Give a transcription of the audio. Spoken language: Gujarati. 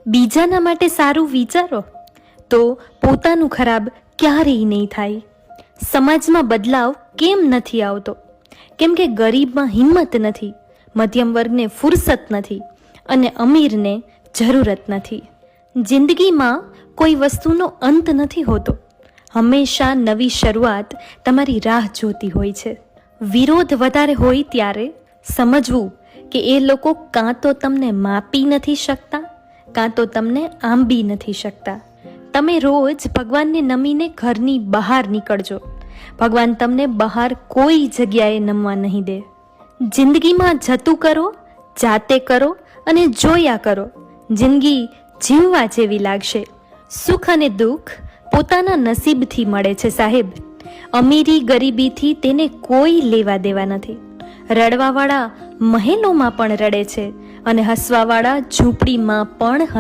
બીજાના માટે સારું વિચારો તો પોતાનું ખરાબ ક્યારેય નહીં થાય. સમાજમાં બદલાવ કેમ નથી આવતો? કેમ કે ગરીબમાં હિંમત નથી, મધ્યમ વર્ગને ફુરસત નથી અને અમીરને જરૂરત નથી. જિંદગીમાં કોઈ વસ્તુનો અંત નથી હોતો. હંમેશા નવી શરૂઆત તમારી રાહ જોતી હોય છે. વિરોધ વધારે હોય ત્યારે સમજવું કે એ લોકો કાં તો તમને માપી નથી શકતા, કાં તો તમને આંબી નથી શકતા. તમે રોજ ભગવાનને નમીને ઘરની બહાર નીકળજો. ભગવાન તમને બહાર કોઈ જગ્યાએ નમવા નહીં દે. જિંદગીમાં જતું કરો, જાતે કરો અને જોયા કરો. જિંદગી જીવવા જેવી લાગશે. સુખ અને દુઃખ પોતાના નસીબથી મળે છે સાહેબ. અમીરી ગરીબીથી તેને કોઈ લેવા દેવા નથી. રડવાવાળા મહેલોમાં પણ રડે છે અને હસવાવાળા ઝૂંપડીમાં પણ હસે